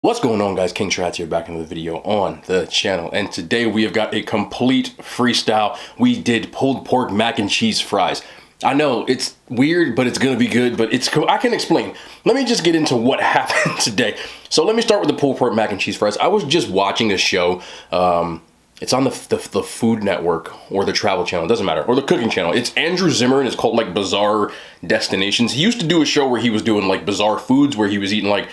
What's going on, guys? King Trats here, back in the video on the channel, and today we have got a complete freestyle. We did pulled pork mac and cheese fries. I know it's weird, but it's gonna be good. But it's cool. I can explain. Let me just get into what happened today. So let me start with the pulled pork mac and cheese fries. I was just watching a show. It's on the Food Network or the Travel Channel, it doesn't matter, or the Cooking Channel. It's Andrew Zimmern. It's called like Bizarre Destinations. He used to do a show where he was doing like bizarre foods, where he was eating like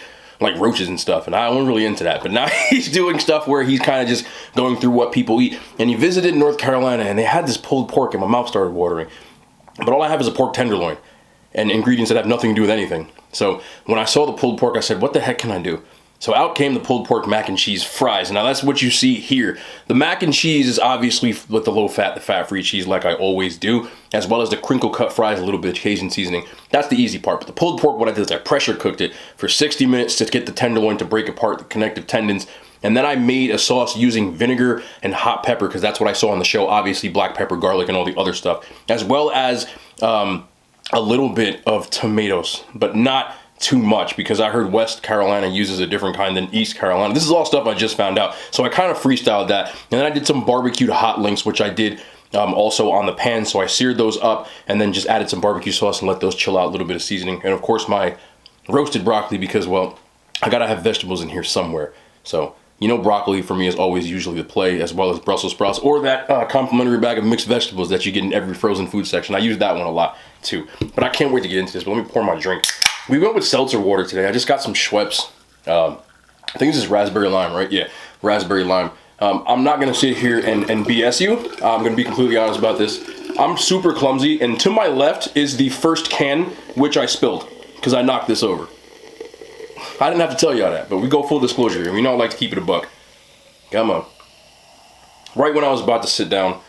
roaches and stuff, and I wasn't really into that. But now he's doing stuff where he's kind of just going through what people eat. And he visited North Carolina, and they had this pulled pork, and my mouth started watering. But all I have is a pork tenderloin and ingredients that have nothing to do with anything. So when I saw the pulled pork, I said, what the heck can I do? So out came the pulled pork mac and cheese fries. Now that's what you see here. The mac and cheese is obviously with the low fat, the fat-free cheese like I always do, as well as the crinkle cut fries, a little bit of Cajun seasoning. That's the easy part. But the pulled pork, what I did is I pressure cooked it for 60 minutes to get the tenderloin to break apart the connective tendons. And then I made a sauce using vinegar and hot pepper, because that's what I saw on the show. Obviously black pepper, garlic, and all the other stuff, as well as a little bit of tomatoes, but not too much, because I heard West Carolina uses a different kind than East Carolina. This is all stuff I just found out. So I kind of freestyled that. And then I did some barbecued hot links, which I did also on the pan. So I seared those up and then just added some barbecue sauce and let those chill out, a little bit of seasoning. And of course my roasted broccoli, because, well, I gotta have vegetables in here somewhere. So, you know, broccoli for me is always usually the play, as well as Brussels sprouts, or that complimentary bag of mixed vegetables that you get in every frozen food section. I use that one a lot too. But I can't wait to get into this. But let me pour my drink. We went with seltzer water today. I just got some Schweppes. I think this is raspberry lime, right? Yeah, raspberry lime. I'm not gonna sit here and BS you. I'm gonna be completely honest about this. I'm super clumsy, and to my left is the first can, which I spilled, because I knocked this over. I didn't have to tell y'all that, but we go full disclosure here. We don't like to keep it a buck. Come on. Right when I was about to sit down,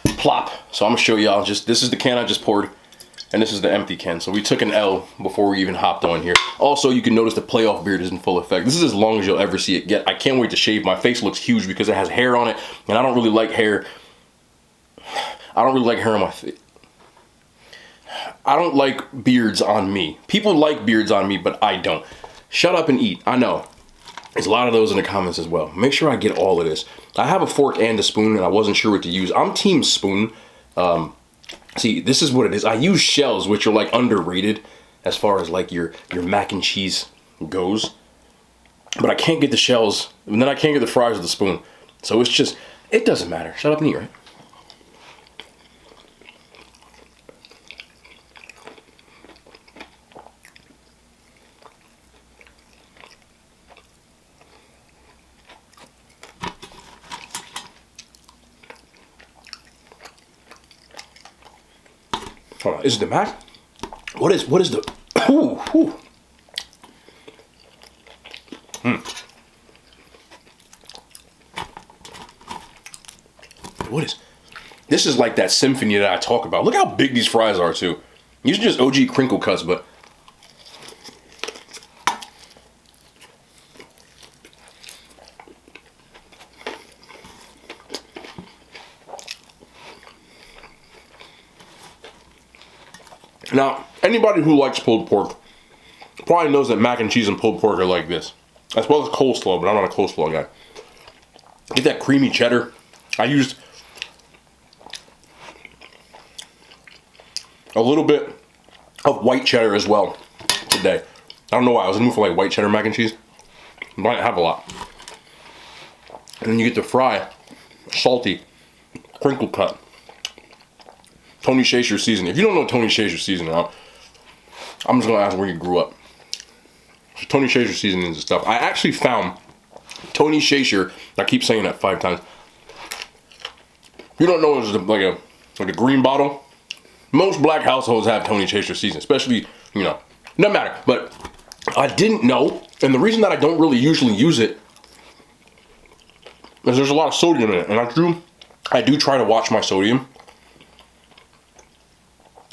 plop. So I'm gonna show y'all, this is the can I just poured, and this is the empty can. So we took an L before we even hopped on here. Also, you can notice the playoff beard is in full effect. This is as long as you'll ever see it get. I can't wait to shave. My face looks huge because it has hair on it, and I don't really like hair. I don't really like hair on my face. I don't like beards on me. People like beards on me, but I don't. Shut up and eat. I know. There's a lot of those in the comments as well. Make sure I get all of this. I have a fork and a spoon, and I wasn't sure what to use. I'm team spoon. See, this is what it is. I use shells, which are like underrated as far as like your mac and cheese goes. But I can't get the shells, and then I can't get the fries with the spoon. So it's just, it doesn't matter. Shut up and eat, right? Hold on, is it the mac? What is the, ooh, ooh. What is, this is like that symphony that I talk about. Look how big these fries are too. These are just OG crinkle cuts, but now, anybody who likes pulled pork probably knows that mac and cheese and pulled pork are like this. As well as coleslaw, but I'm not a coleslaw guy. Get that creamy cheddar. I used a little bit of white cheddar as well today. I don't know why, I was in the mood for like white cheddar mac and cheese. Might have a lot. And then you get the fry, salty, crinkle cut. Tony Chaser seasoning. If you don't know Tony Chaser seasoning, I'm just gonna ask where you grew up. So Tony Chaser seasoning and stuff. I actually found Tony Chaser. I keep saying that 5 times. You don't know it's like a green bottle. Most black households have Tony Chaser seasoning, especially, you know, no matter. But I didn't know, and the reason that I don't really usually use it is there's a lot of sodium in it, and I do try to watch my sodium.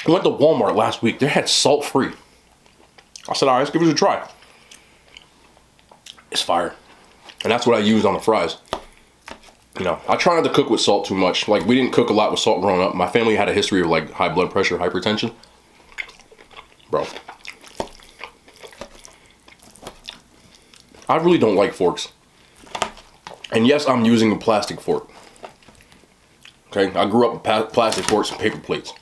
I went to Walmart last week. They had salt-free. I said, all right, let's give it a try. It's fire. And that's what I used on the fries. You know, I try not to cook with salt too much. Like, we didn't cook a lot with salt growing up. My family had a history of, like, high blood pressure, hypertension. Bro. I really don't like forks. And yes, I'm using a plastic fork. Okay, I grew up with plastic forks and paper plates.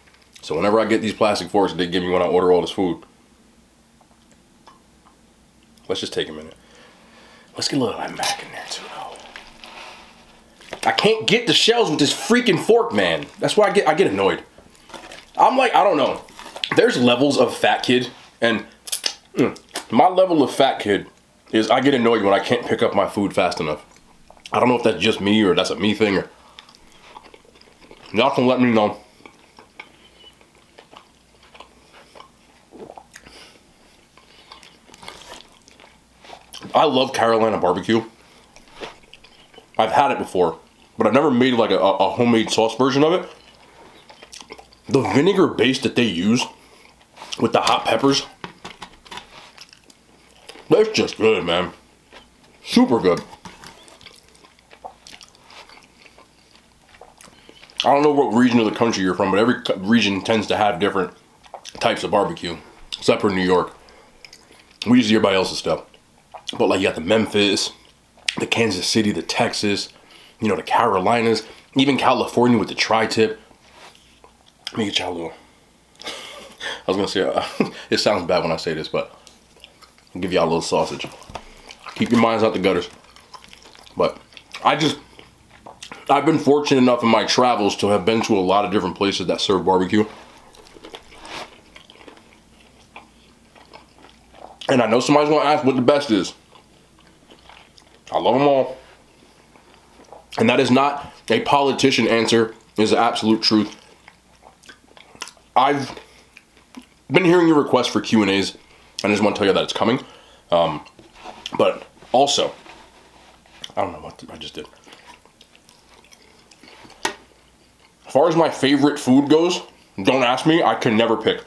So whenever I get these plastic forks that they give me when I order all this food, let's just take a minute. Let's get a little of that mac in there too, though. I can't get the shells with this freaking fork, man. That's why I get annoyed. I'm like, I don't know. There's levels of fat kid, and my level of fat kid is I get annoyed when I can't pick up my food fast enough. I don't know if that's just me or that's a me thing, or y'all can let me know. I love Carolina barbecue. I've had it before, but I've never made like a homemade sauce version of it. The vinegar base that they use with the hot peppers, that's just good, man. Super good. I don't know what region of the country you're from, but every region tends to have different types of barbecue, except for New York. We use everybody else's stuff. But like you got the Memphis, the Kansas City, the Texas, you know, the Carolinas, even California with the tri-tip. Let me get y'all a little. I was gonna say, it sounds bad when I say this, but I'll give y'all a little sausage. Keep your minds out the gutters. But I've been fortunate enough in my travels to have been to a lot of different places that serve barbecue. And I know somebody's gonna ask what the best is. I love them all. And that is not a politician answer, it's the absolute truth. I've been hearing your requests for Q&As, and I just want to tell you that it's coming. But also, I don't know what I just did. As far as my favorite food goes, don't ask me, I can never pick.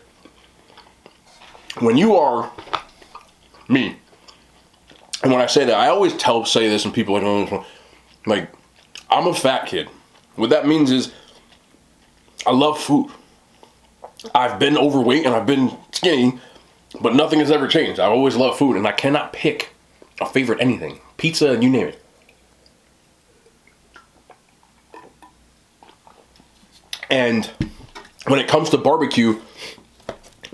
When you are me, and when I say that, I always say this, and people are like, I'm a fat kid. What that means is, I love food. I've been overweight and I've been skinny, but nothing has ever changed. I always love food, and I cannot pick a favorite anything. Pizza, you name it. And when it comes to barbecue,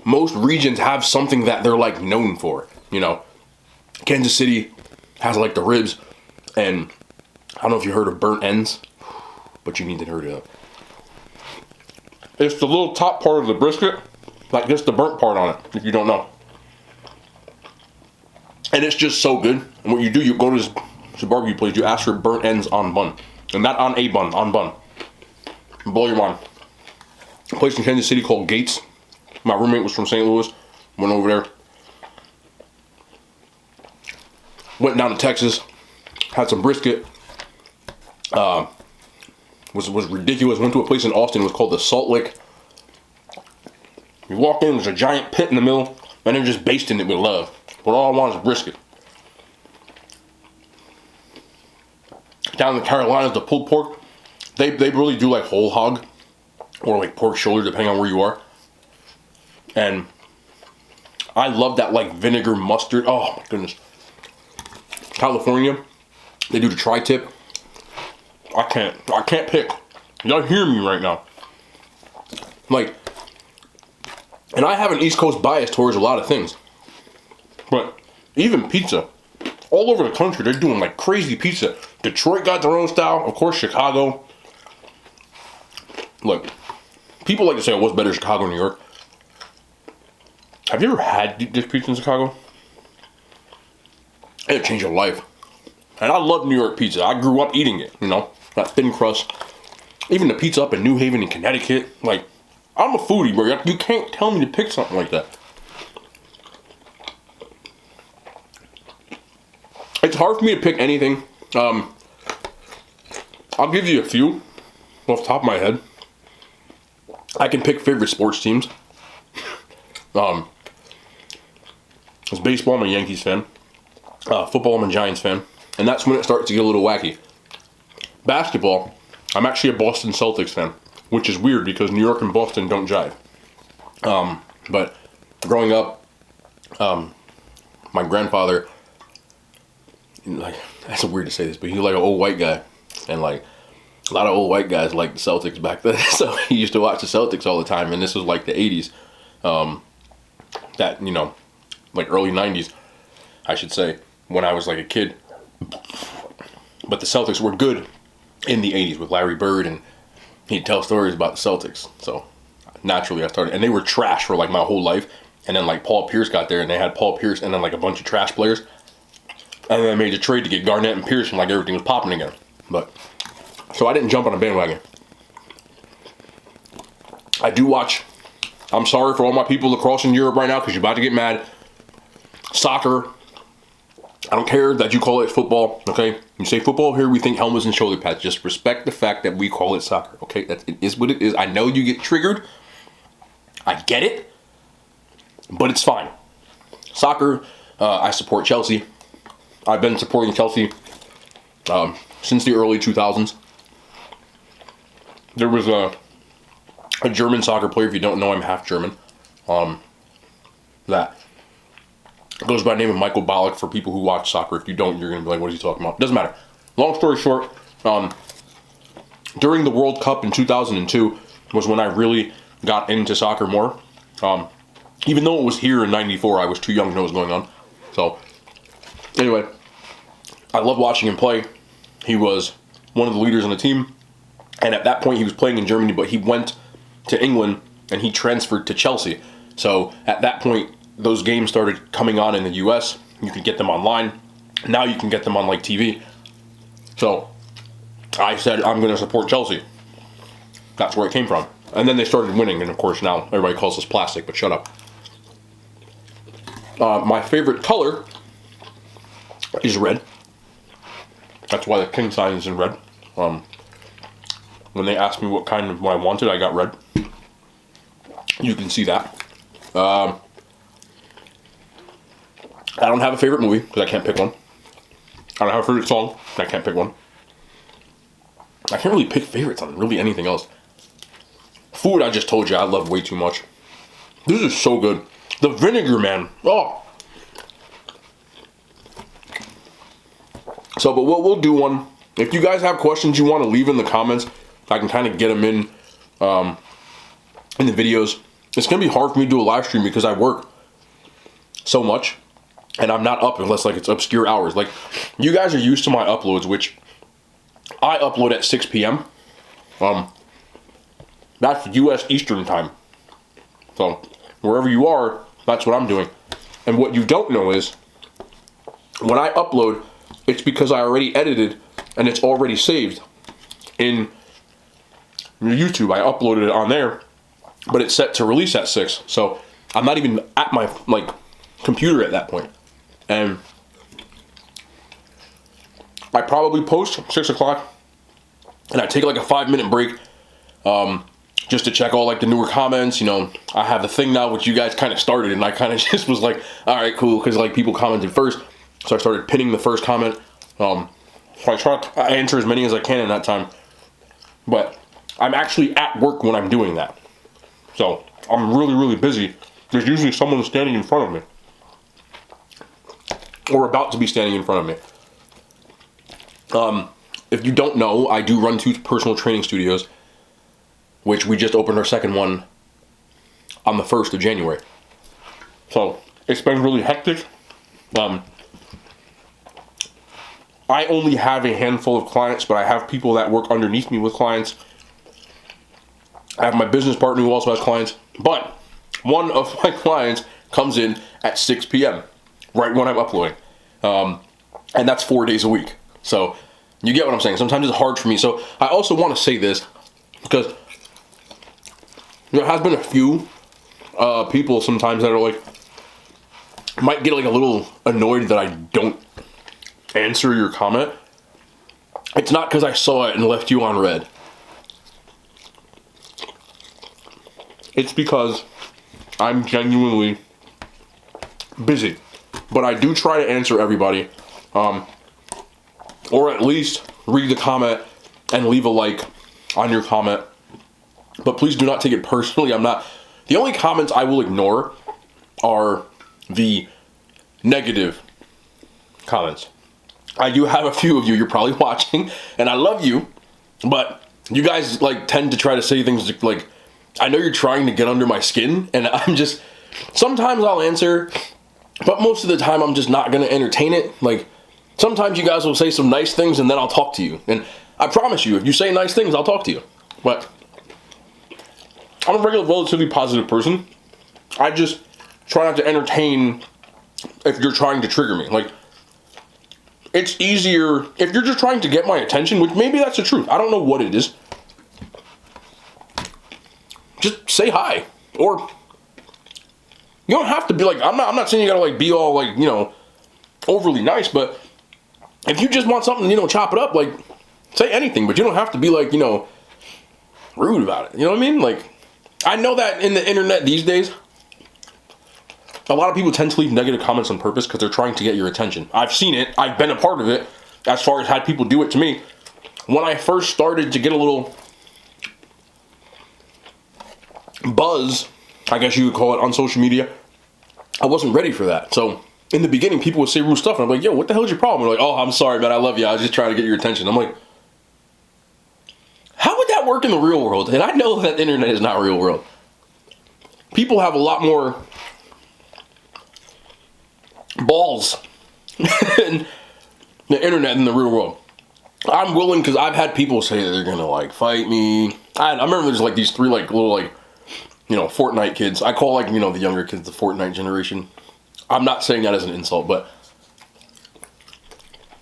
most regions have something that they're like known for. You know, Kansas City has like the ribs, and I don't know if you heard of burnt ends, but you need to hear it. It's the little top part of the brisket, like just the burnt part on it, if you don't know. And it's just so good. And what you do, you go to this barbecue place, you ask for burnt ends on bun. And not on a bun, on bun. Blow your mind. A place in Kansas City called Gates. My roommate was from St. Louis. Went over there. Went down to Texas. Had some brisket. Was ridiculous. Went to a place in Austin. It was called the Salt Lick. You walk in, there's a giant pit in the middle, and they're just basting it with love. But all I want is brisket. Down in the Carolinas, the pulled pork, they really do like whole hog or like pork shoulder, depending on where you are. And I love that like vinegar mustard. Oh my goodness. California, they do the tri-tip. I can't pick. Y'all hear me right now. Like, and I have an East Coast bias towards a lot of things. But even pizza, all over the country, they're doing like crazy pizza. Detroit got their own style. Of course, Chicago. Look, people like to say, oh, what's better, Chicago or New York? Have you ever had deep dish pizza in Chicago? It'll change your life. And I love New York pizza. I grew up eating it, you know, that thin crust. Even the pizza up in New Haven in Connecticut. Like, I'm a foodie, bro. You can't tell me to pick something like that. It's hard for me to pick anything. I'll give you a few off the top of my head. I can pick favorite sports teams. It's baseball, I'm a Yankees fan. Football, I'm a Giants fan. And that's when it starts to get a little wacky. Basketball, I'm actually a Boston Celtics fan, which is weird because New York and Boston don't jive. But growing up, my grandfather like, that's weird to say this, but he was like an old white guy, and like a lot of old white guys liked the Celtics back then. So he used to watch the Celtics all the time, and this was like the 80s, that, you know, like early 90s, I should say, when I was like a kid. But the Celtics were good in the 80s with Larry Bird, and he'd tell stories about the Celtics. So naturally I started, and they were trash for like my whole life. And then like Paul Pierce got there, and they had Paul Pierce and then like a bunch of trash players. And then they made a trade to get Garnett and Pierce, and like everything was popping again. But so I didn't jump on a bandwagon. I do watch. I'm sorry for all my people across in Europe right now, because you're about to get mad. Soccer. I don't care that you call it football, okay? You say football here, we think helmets and shoulder pads. Just respect the fact that we call it soccer, okay? It is what it is. I know you get triggered. I get it. But it's fine. Soccer, I support Chelsea. I've been supporting Chelsea since the early 2000s. There was a German soccer player, if you don't know, I'm half German, that goes by the name of Michael Ballack for people who watch soccer. If you don't, you're going to be like, what is he talking about? Doesn't matter. Long story short, during the World Cup in 2002 was when I really got into soccer more. Even though it was here in 94, I was too young to know what was going on. So, anyway, I loved watching him play. He was one of the leaders on the team. And at that point, he was playing in Germany, but he went to England and he transferred to Chelsea. So, at that point, those games started coming on in the US. You could get them online. Now you can get them on like TV. So, I said, I'm going to support Chelsea. That's where it came from. And then they started winning, and of course now everybody calls us plastic, but shut up. My favorite color is red. That's why the king sign is in red. When they asked me what kind of what I wanted, I got red. You can see that. I don't have a favorite movie, because I can't pick one. I don't have a favorite song, I can't pick one. I can't really pick favorites on really anything else. Food, I just told you, I love way too much. This is so good. The vinegar, man. Oh. So, but we'll do one. If you guys have questions you want to leave in the comments, I can kind of get them in the videos. It's going to be hard for me to do a live stream because I work so much. And I'm not up unless like it's obscure hours. Like, you guys are used to my uploads, which I upload at 6 p.m. That's US Eastern time. So, wherever you are, that's what I'm doing. And what you don't know is, when I upload, it's because I already edited and it's already saved in YouTube. I uploaded it on there, but it's set to release at 6. So, I'm not even at my, like, computer at that point. And I probably post 6 o'clock, and I take like a 5-minute break, just to check all like the newer comments. You know, I have the thing now which you guys kind of started, and I kind of just was like, all right, cool, because like people commented first, so I started pinning the first comment. So I try to answer as many as I can in that time, but I'm actually at work when I'm doing that, so I'm really busy. There's usually someone standing in front of me, or about to be standing in front of me. If you don't know, I do run 2 personal training studios, which we just opened our second one on the 1st of January. So, it's been really hectic. I only have a handful of clients, but I have people that work underneath me with clients. I have my business partner who also has clients, but one of my clients comes in at 6 p.m., right when I'm uploading. And that's 4 days a week. So, you get what I'm saying. Sometimes it's hard for me. So, I also want to say this, because there has been a few people sometimes that are like, might get like a little annoyed that I don't answer your comment. It's not because I saw it and left you on red. It's because I'm genuinely busy. But I do try to answer everybody. Or at least read the comment and leave a like on your comment. But please do not take it personally. The only comments I will ignore are the negative comments. I do have a few of you, you're probably watching, and I love you, but you guys like tend to try to say things like, I know you're trying to get under my skin, and I'm just, sometimes I'll answer, but most of the time I'm just not going to entertain it. Like, sometimes you guys will say some nice things and then I'll talk to you. And I promise you, if you say nice things, I'll talk to you. But I'm a regular, relatively positive person. I just try not to entertain if you're trying to trigger me. Like, it's easier if you're just trying to get my attention, which maybe that's the truth. I don't know what it is. Just say hi. Or you don't have to be like, I'm not saying you gotta like be all like, you know, overly nice, but if you just want something, you know, chop it up, like say anything, but you don't have to be like, you know, rude about it. You know what I mean? Like, I know that in the internet these days, a lot of people tend to leave negative comments on purpose because they're trying to get your attention. I've seen it. I've been a part of it as far as had people do it to me. When I first started to get a little buzz, I guess you would call it, on social media, I wasn't ready for that. So in the beginning, people would say rude stuff, and I'm like, yo, what the hell is your problem? They're like, oh, I'm sorry, man, I love you. I was just trying to get your attention. I'm like, how would that work in the real world? And I know that the internet is not real world. People have a lot more balls in the internet than the real world. I'm willing, because I've had people say that they're gonna like fight me. I remember there's like these three like little like, you know, Fortnite kids. I call, like, you know, the younger kids the Fortnite generation. I'm not saying that as an insult, but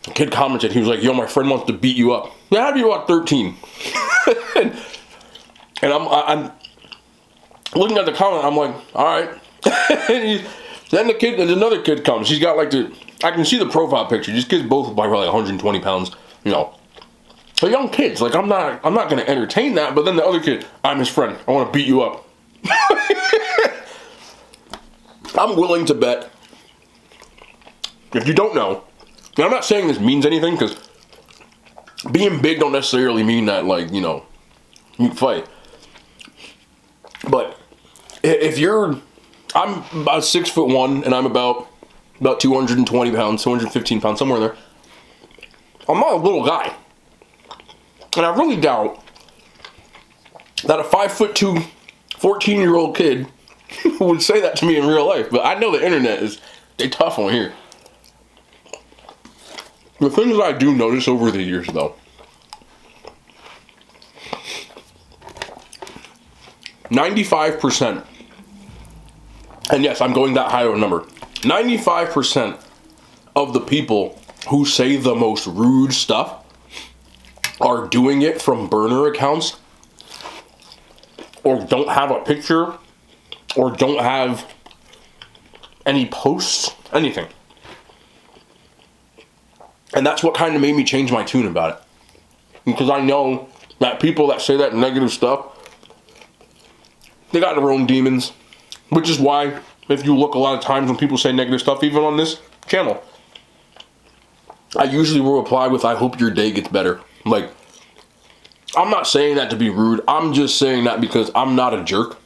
a kid commented, he was like, yo, my friend wants to beat you up. Yeah, I'd be about 13. and I'm looking at the comment, I'm like, all right. Then there's another kid comes. She's got like I can see the profile picture. These kids both like probably 120 pounds, you know. They're young kids. Like, I'm not going to entertain that. But then the other kid, I'm his friend. I want to beat you up. I'm willing to bet, if you don't know, and I'm not saying this means anything, because being big don't necessarily mean that, like, you know, you can fight. But if I'm about 6'1", and I'm about 220 pounds, 215 pounds, somewhere in there. I'm not a little guy. And I really doubt that a 5'2", 14-year-old kid would say that to me in real life. But I know the internet is a tough one here. The things I do notice over the years, though, 95%, and yes, I'm going that high of a number, 95% of the people who say the most rude stuff are doing it from burner accounts, or don't have a picture, or don't have any posts, anything. And that's what kind of made me change my tune about it. Because I know that people that say that negative stuff, they got their own demons. Which is why, if you look a lot of times when people say negative stuff, even on this channel, I usually will reply with, I hope your day gets better. Like, I'm not saying that to be rude. I'm just saying that because I'm not a jerk.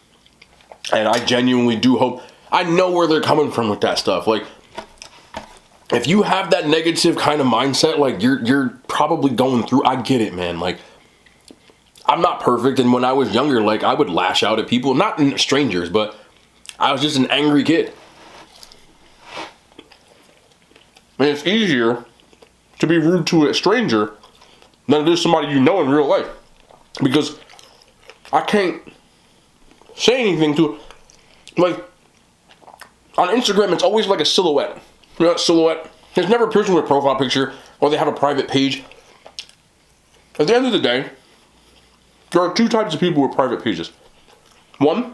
And I genuinely do hope. I know where they're coming from with that stuff. Like, if you have that negative kind of mindset, like, you're probably going through, I get it, man. Like, I'm not perfect. And when I was younger, like, I would lash out at people. Not strangers, but I was just an angry kid. And it's easier to be rude to a stranger than it is somebody you know in real life. Because I can't say anything to, like, on Instagram, it's always like a silhouette. You know that silhouette? There's never a person with a profile picture, or they have a private page. At the end of the day, there are two types of people with private pages. One,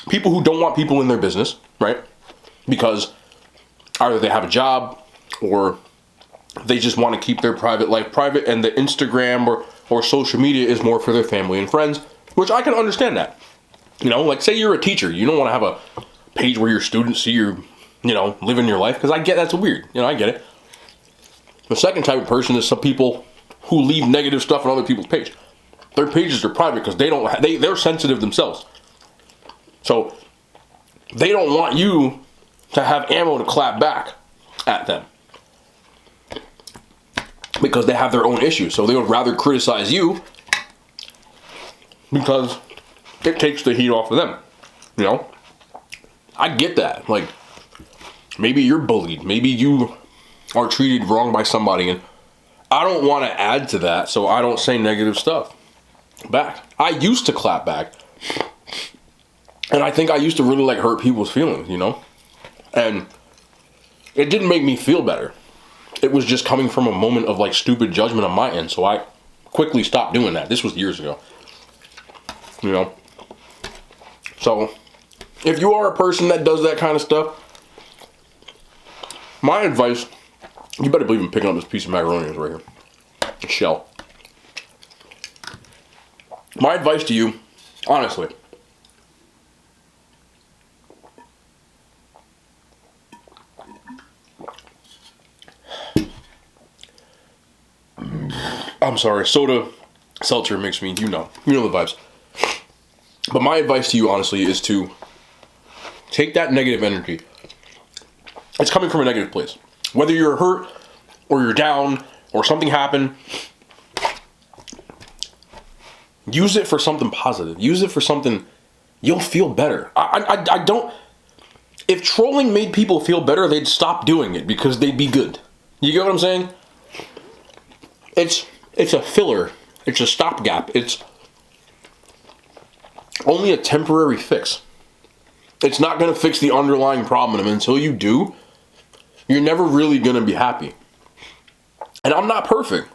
people who don't want people in their business, right? Because either they have a job, or they just want to keep their private life private, and the Instagram or social media is more for their family and friends, which I can understand that. You know, like, say you're a teacher, you don't want to have a page where your students see you, you know, living your life, because I get that's weird. You know, I get it. The second type of person is some people who leave negative stuff on other people's page. Their pages are private because they're sensitive themselves. So they don't want you to have ammo to clap back at them. because they have their own issues. So they would rather criticize you because it takes the heat off of them. You know? I get that. Like, maybe you're bullied. Maybe you are treated wrong by somebody, and I don't want to add to that, so I don't say negative stuff back. I used to clap back, and I think I used to really like hurt people's feelings, you know? And it didn't make me feel better. It was just coming from a moment of like stupid judgment on my end, so I quickly stopped doing that. This was years ago, you know? So if you are a person that does that kind of stuff, my advice, you better believe in picking up this piece of macaroni right here. The shell. My advice to you, honestly, I'm sorry, soda, seltzer makes me, you know the vibes. But my advice to you, honestly, is to take that negative energy. It's coming from a negative place. Whether you're hurt or you're down or something happened, use it for something positive. Use it for something, you'll feel better. I don't, if trolling made people feel better, they'd stop doing it because they'd be good. You get what I'm saying? It's a filler. It's a stopgap. It's only a temporary fix. It's not going to fix the underlying problem, and until you do, you're never really going to be happy. And I'm not perfect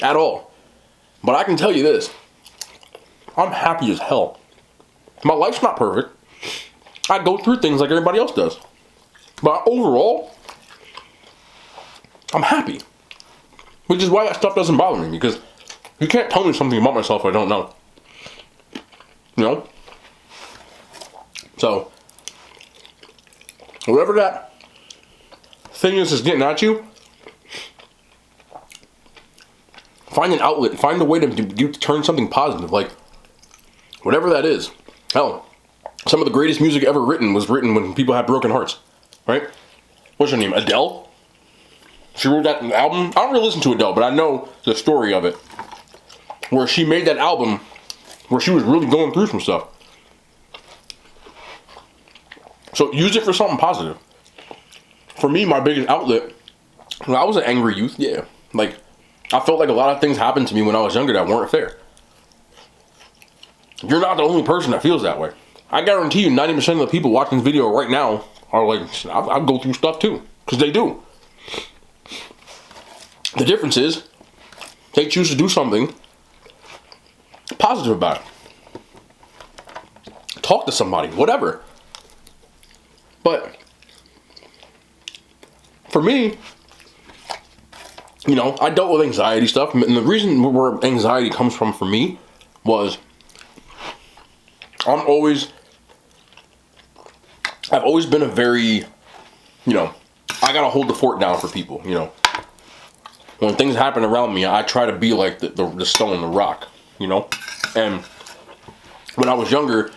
at all. But I can tell you this. I'm happy as hell. My life's not perfect. I go through things like everybody else does. But overall, I'm happy. Which is why that stuff doesn't bother me, because you can't tell me something about myself I don't know. You know? So, whatever that thing is getting at you, find an outlet. Find a way to turn something positive. Like, whatever that is. Hell, some of the greatest music ever written was written when people had broken hearts. Right? What's her name? Adele? She wrote that album. I don't really listen to Adele, but I know the story of it. Where she made that album where she was really going through some stuff. So use it for something positive. For me, my biggest outlet, when I was an angry youth, yeah. Like, I felt like a lot of things happened to me when I was younger that weren't fair. You're not the only person that feels that way. I guarantee you 90% of the people watching this video right now are like, I go through stuff too. Because they do. The difference is, they choose to do something positive about it. Talk to somebody, whatever. But for me, you know, I dealt with anxiety stuff, and the reason where anxiety comes from for me was I've always been a very, you know, I gotta hold the fort down for people, you know. When things happen around me, I try to be like the stone, the rock, you know. And when I was younger,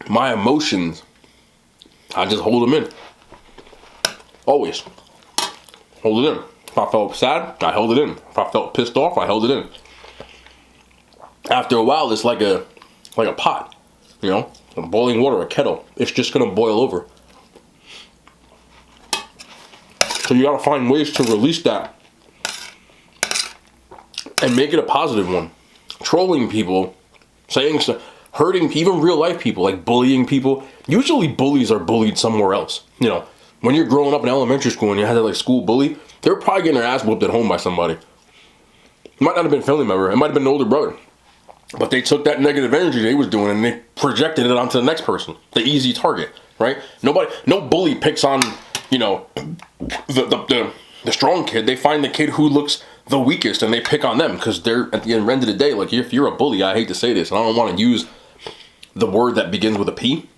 my emotions, I just hold them in. Always. Hold it in. If I felt sad, I held it in. If I felt pissed off, I held it in. After a while, it's like a pot, you know, boiling water, a kettle. It's just gonna boil over. So you gotta find ways to release that and make it a positive one. Trolling people, saying stuff, hurting even real life people, like bullying people. Usually bullies are bullied somewhere else. You know, when you're growing up in elementary school and you had that like school bully, they were probably getting their ass whooped at home by somebody. It might not have been a family member. It might have been an older brother. But they took that negative energy they was doing and they projected it onto the next person. The easy target, right? No bully picks on, you know, the strong kid. They find the kid who looks the weakest and they pick on them because they're, at the end of the day, like, if you're a bully, I hate to say this, and I don't want to use the word that begins with a P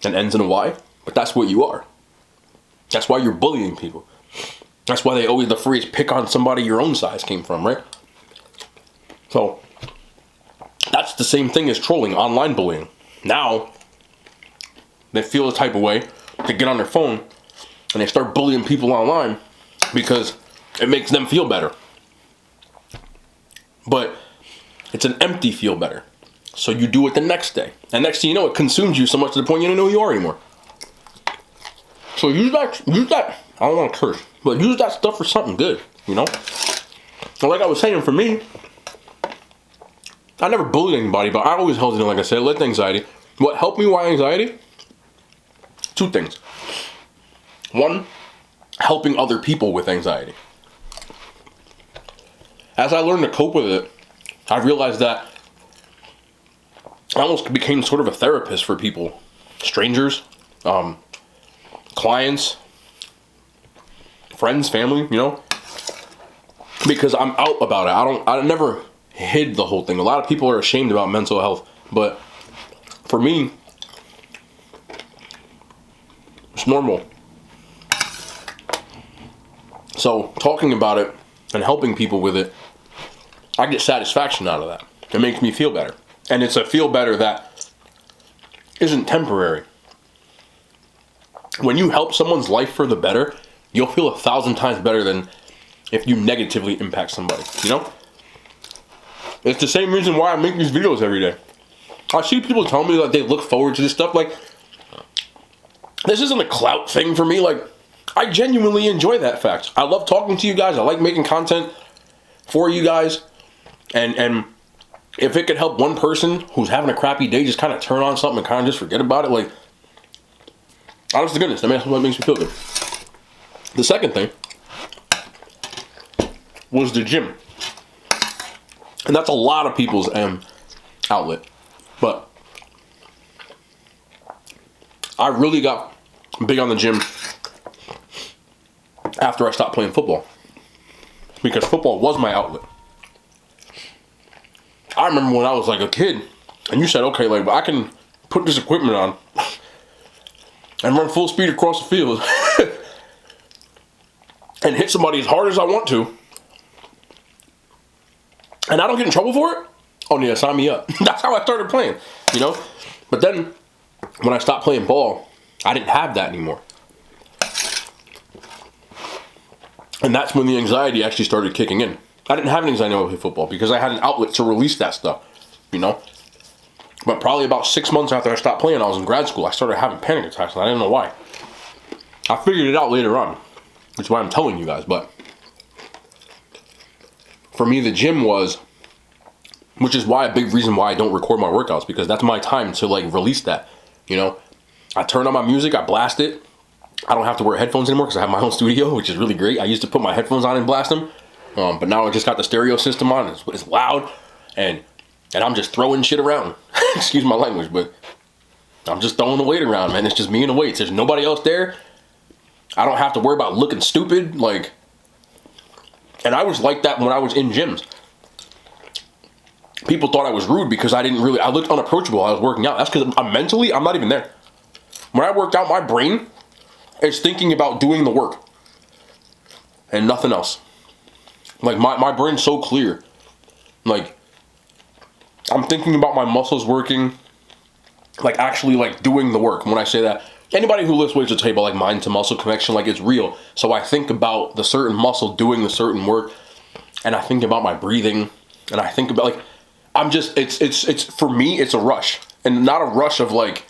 and ends in a Y, but that's what you are. That's why you're bullying people. That's why the phrase pick on somebody your own size came from, right? So that's the same thing as trolling, online bullying. Now they feel the type of way to get on their phone and they start bullying people online because It makes them feel better. But it's an empty feel better. So you do it the next day. And next thing you know, it consumes you so much to the point you don't know who you are anymore. So use that, I don't want to curse, but use that stuff for something good, you know? And like I was saying, for me, I never bullied anybody, but I always held it in, like I said, with anxiety. What helped me with anxiety? Two things. One, helping other people with anxiety. As I learned to cope with it, I realized that I almost became sort of a therapist for people. Strangers, clients, friends, family, you know? Because I'm out about it. I never hid the whole thing. A lot of people are ashamed about mental health, but for me, it's normal. So talking about it and helping people with it, I get satisfaction out of that. It makes me feel better. And it's a feel better that isn't temporary. When you help someone's life for the better, you'll feel 1,000 times better than if you negatively impact somebody, you know? It's the same reason why I make these videos every day. I see people tell me that they look forward to this stuff. Like, this isn't a clout thing for me. Like, I genuinely enjoy that fact. I love talking to you guys. I like making content for you guys. And if it could help one person who's having a crappy day just kind of turn on something and kind of just forget about it, like, honest to goodness, that's what makes me feel good. The second thing was the gym. And that's a lot of people's outlet. But I really got big on the gym after I stopped playing football. Because football was my outlet. I remember when I was like a kid, and you said, okay, like, I can put this equipment on and run full speed across the field and hit somebody as hard as I want to, and I don't get in trouble for it? Oh yeah, sign me up. That's how I started playing, you know? But then, when I stopped playing ball, I didn't have that anymore. And that's when the anxiety actually started kicking in. I didn't have an anxiety when I played football because I had an outlet to release that stuff, you know? But probably about 6 months after I stopped playing, I was in grad school, I started having panic attacks, and I didn't know why. I figured it out later on, which is why I'm telling you guys, but for me, the gym was, which is why a big reason why I don't record my workouts, because that's my time to, like, release that, you know? I turn on my music, I blast it. I don't have to wear headphones anymore because I have my own studio, which is really great. I used to put my headphones on and blast them, but now I just got the stereo system on. It's loud, and I'm just throwing shit around. Excuse my language, but I'm just throwing the weight around, man. It's just me and the weights. There's nobody else there. I don't have to worry about looking stupid, like. And I was like that when I was in gyms. People thought I was rude because I looked unapproachable while I was working out. That's because I'm not even there. When I work out, my brain is thinking about doing the work and nothing else. Like, my brain's so clear. Like, I'm thinking about my muscles working, like, actually, like, doing the work. When I say that, anybody who lifts weights will tell you about, like, mind to muscle connection, like, it's real. So I think about the certain muscle doing the certain work, and I think about my breathing, and I think about, like, it's for me, it's a rush. And not a rush of, like,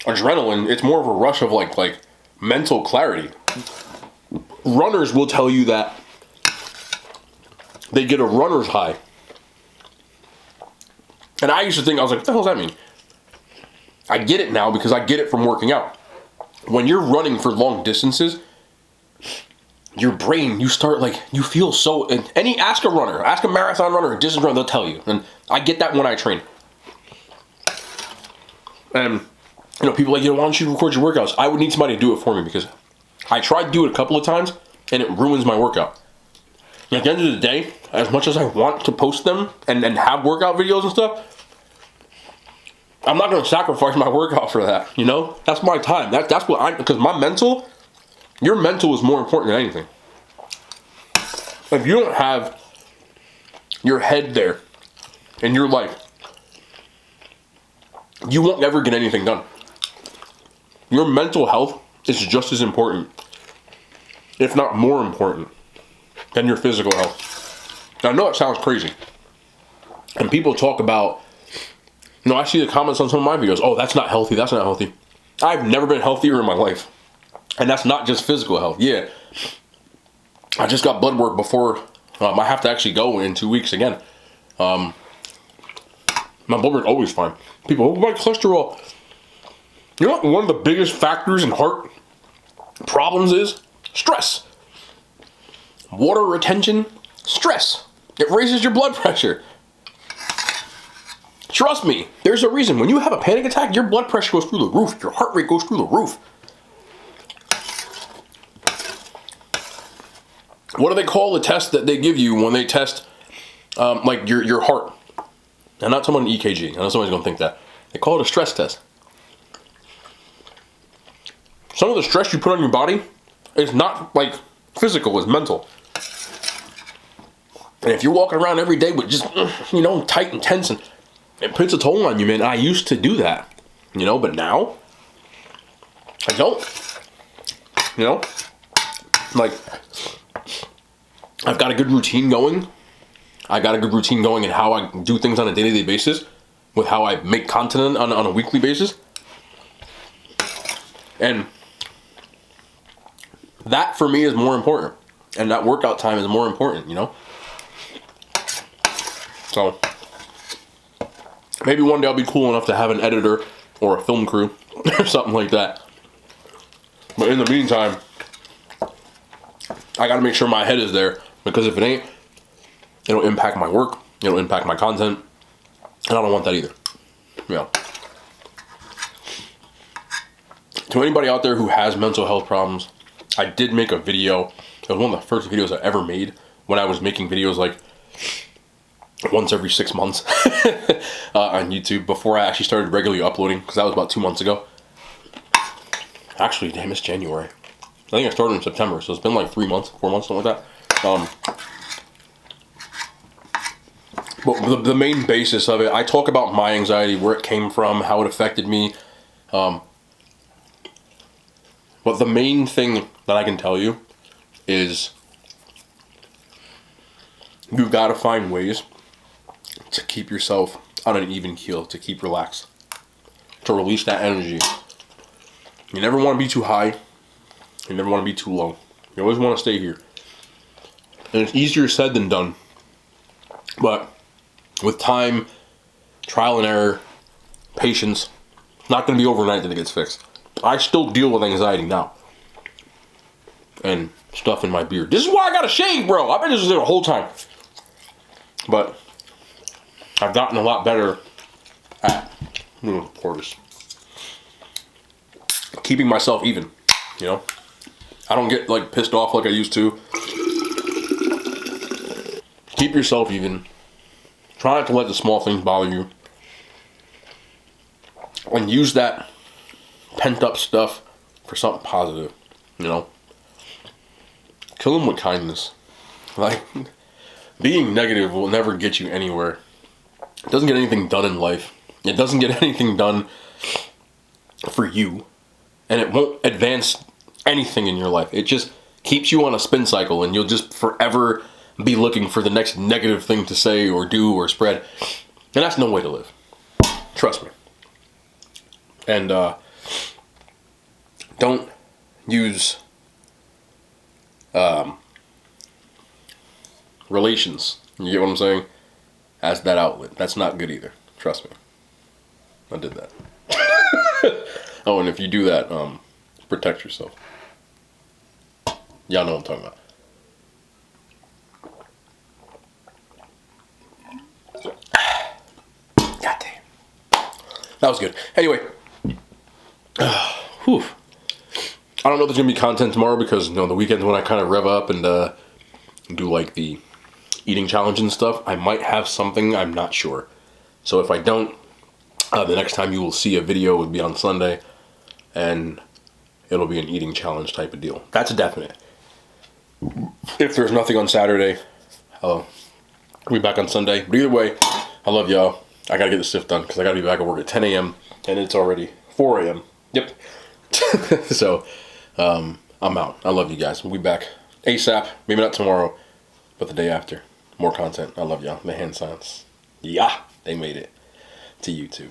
adrenaline. It's more of a rush of, like mental clarity. Runners will tell you that they get a runner's high. And I used to think, I was like, what the hell does that mean? I get it now because I get it from working out. When you're running for long distances, your brain, you start, like, you feel so, ask a runner, ask a marathon runner, a distance runner, they'll tell you. And I get that when I train. And, you know, people are like, why don't you record your workouts? I would need somebody to do it for me because I tried to do it a couple of times and it ruins my workout. And at the end of the day, as much as I want to post them and have workout videos and stuff, I'm not going to sacrifice my workout for that, you know? That's my time. That's what because your mental is more important than anything. If you don't have your head there in your life, you won't ever get anything done. Your mental health is just as important, if not more important, than your physical health. I know it sounds crazy. And people talk about, you know, I see the comments on some of my videos, oh, that's not healthy, that's not healthy. I've never been healthier in my life. And that's not just physical health. Yeah, I just got blood work before, I have to actually go in 2 weeks again. My blood work always fine. People, oh, my cholesterol. You know what one of the biggest factors in heart problems is? Stress. Water retention, stress. It raises your blood pressure. Trust me, there's a reason. When you have a panic attack, your blood pressure goes through the roof. Your heart rate goes through the roof. What do they call the test that they give you when they test like your heart? I'm not talking about an EKG. I know somebody's going to think that. They call it a stress test. Some of the stress you put on your body is not like physical, it's mental. And if you're walking around every day with just, you know, tight and tense, and it puts a toll on you, man. I used to do that, you know, but now I don't. You know, like, I've got a good routine going. I got a good routine going in how I do things on a day-to-day basis, with how I make content on a weekly basis. And that for me is more important. And that workout time is more important, you know? So maybe one day I'll be cool enough to have an editor or a film crew or something like that. But in the meantime, I gotta make sure my head is there, because if it ain't, it'll impact my work, it'll impact my content, and I don't want that either. You know. To anybody out there who has mental health problems, I did make a video. It was one of the first videos I ever made, when I was making videos like once every 6 months on YouTube, before I actually started regularly uploading, because that was about 2 months ago. Actually, damn, it's January. I think I started in September, so it's been like 3 months, 4 months, something like that. But the main basis of it, I talk about my anxiety, where it came from, how it affected me. But the main thing that I can tell you is you've got to find ways to keep yourself on an even keel, to keep relaxed, to release that energy. You never want to be too high. You never want to be too low. You always want to stay here. And it's easier said than done. But with time, trial and error, patience, it's not going to be overnight that it gets fixed. I still deal with anxiety now. And stuff in my beard. This is why I got to shave, bro. I've been just there the whole time. But I've gotten a lot better at keeping myself even, you know? I don't get like pissed off like I used to. Keep yourself even. Try not to let the small things bother you. And use that pent up stuff for something positive, you know? Kill them with kindness. Like, being negative will never get you anywhere. It doesn't get anything done in life. It doesn't get anything done for you. And it won't advance anything in your life. It just keeps you on a spin cycle, and you'll just forever be looking for the next negative thing to say or do or spread. And that's no way to live. Trust me. And don't use relations, you get what I'm saying, as that outlet. That's not good either. Trust me. I did that. Oh, and if you do that, protect yourself. Y'all know what I'm talking about. God damn. That was good. Anyway. Whew. I don't know if there's going to be content tomorrow, because, you know, the weekend's when I kind of rev up and do like the eating challenge and stuff. I might have something, I'm not sure. So if I don't, the next time you will see a video would be on Sunday, and it'll be an eating challenge type of deal. That's a definite. If there's nothing on Saturday, I'll be back on Sunday. But either way, I love y'all. I gotta get this stuff done, because I gotta be back at work at 10 a.m. and it's already 4 a.m. Yep. So, I'm out. I love you guys. We'll be back ASAP. Maybe not tomorrow, But the day after, more content. I love y'all. The hand signs. Yeah, they made it to YouTube.